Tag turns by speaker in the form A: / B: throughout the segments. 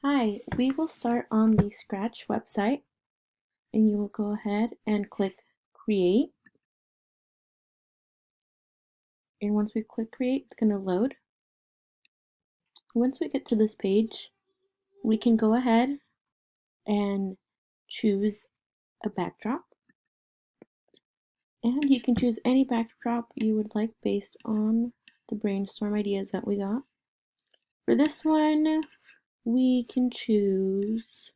A: Hi, we will start on the Scratch website and you will go ahead and click Create. And once we click Create, it's going to load. Once we get to this page, we can go ahead and choose a backdrop. And you can choose any backdrop you would like based on the brainstorm ideas that we got. For this one, we can choose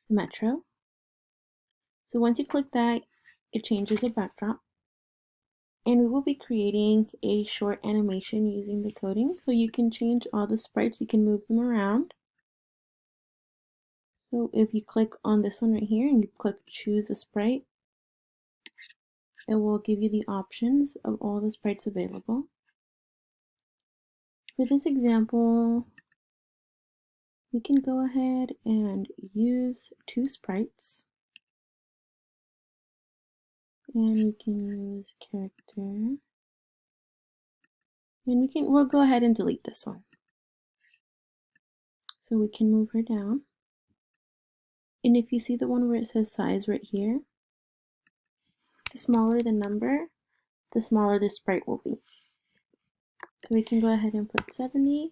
A: Metro. So once you click that, it changes a backdrop. And we will be creating a short animation using the coding. So you can change all the sprites, you can move them around. So if you click on this one right here and you click choose a sprite, it will give you the options of all the sprites available. For this example, we can go ahead and use two sprites. And we can use character. And we'll go ahead and delete this one. So we can move her down. And if you see the one where it says size right here, the smaller the number, the smaller the sprite will be. So we can go ahead and put 70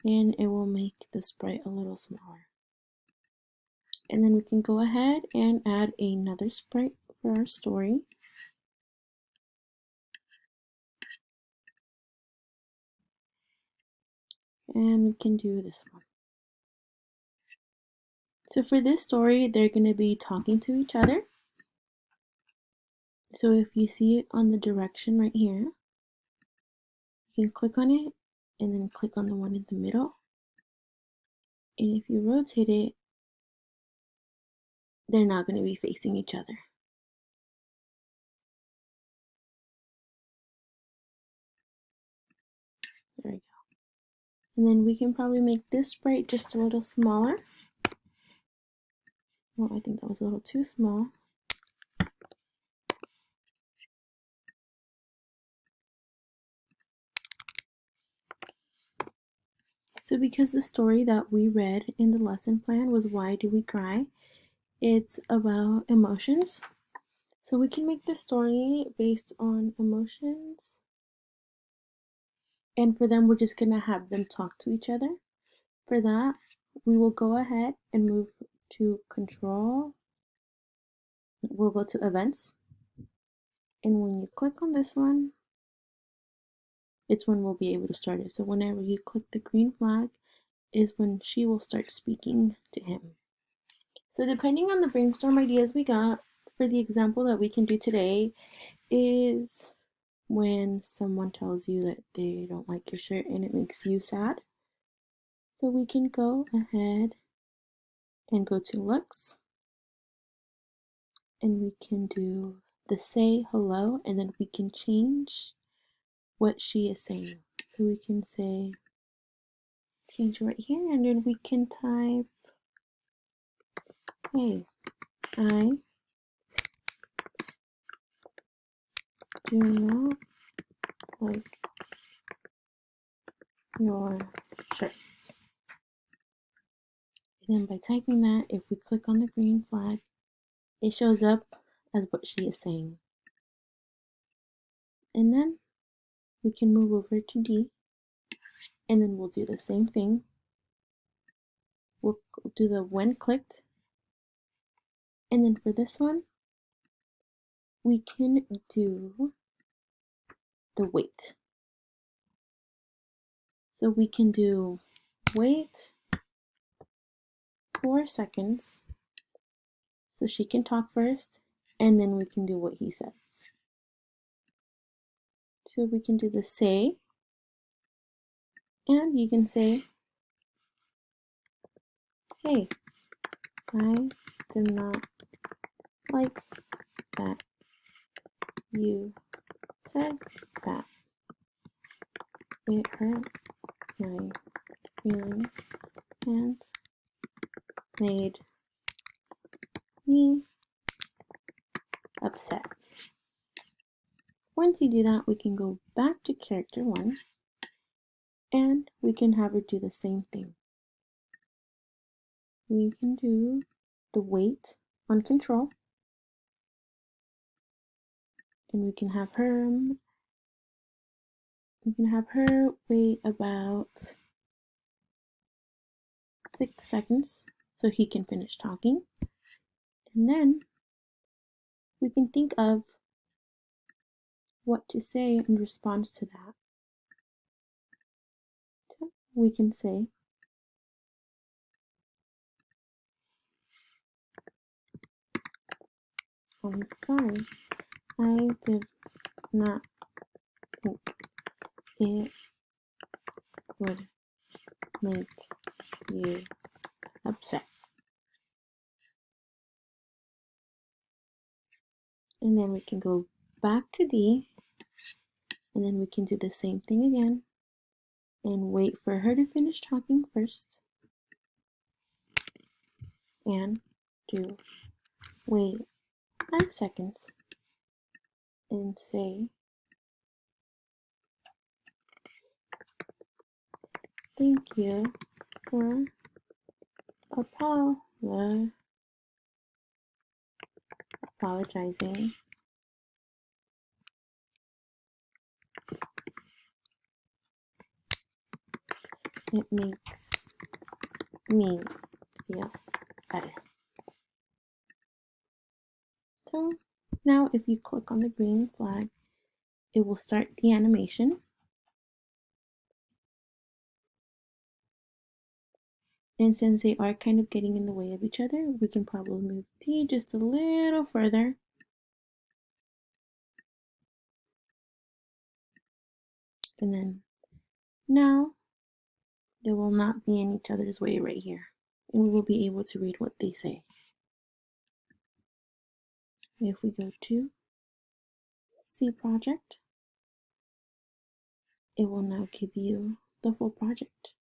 A: and it will make the sprite a little smaller. And then we can go ahead and add another sprite for our story. And we can do this one. So for this story, they're going to be talking to each other. So if you see it on the direction right here, you can click on it and then click on the one in the middle. And if you rotate it, they're not going to be facing each other. There we go. And then we can probably make this sprite just a little smaller. Well, I think that was a little too small. So because the story that we read in the lesson plan was Why Do We Cry? It's about emotions. So we can make the story based on emotions. And for them, we're just going to have them talk to each other. For that, we will go ahead and move to control. We'll go to events. And when you click on this one, it's when we'll be able to start it. So whenever you click the green flag is when she will start speaking to him. So depending on the brainstorm ideas we got, for the example that we can do today is when someone tells you that they don't like your shirt and it makes you sad. So we can go ahead and go to looks and we can do the say hello and then we can change what she is saying. So we can say, change right here and then we can type, hey, I do not like your shirt. And then by typing that, if we click on the green flag, it shows up as what she is saying. And then we can move over to D, and then we'll do the same thing. We'll do the when clicked, and then for this one, we can do the wait. So we can do wait 4 seconds, so she can talk first, and then we can do what he says. So we can do the say, and you can say, hey, I do not like that you said that. It hurt my feelings and made me upset. Once you do that, we can go back to character 1 and we can have her do the same thing. We can do the wait on control, and we can have her wait about 6 seconds so he can finish talking, and then we can think of what to say in response to that. So we can say, I'm sorry, I did not think it would make you upset. And then we can go back to D, and then we can do the same thing again and wait for her to finish talking first, and do wait 5 seconds and say, thank you for apologizing. It makes me feel better. So now if you click on the green flag, it will start the animation. And since they are kind of getting in the way of each other, we can probably move D just a little further. And then now they will not be in each other's way right here. And we will be able to read what they say. If we go to C project, it will now give you the full project.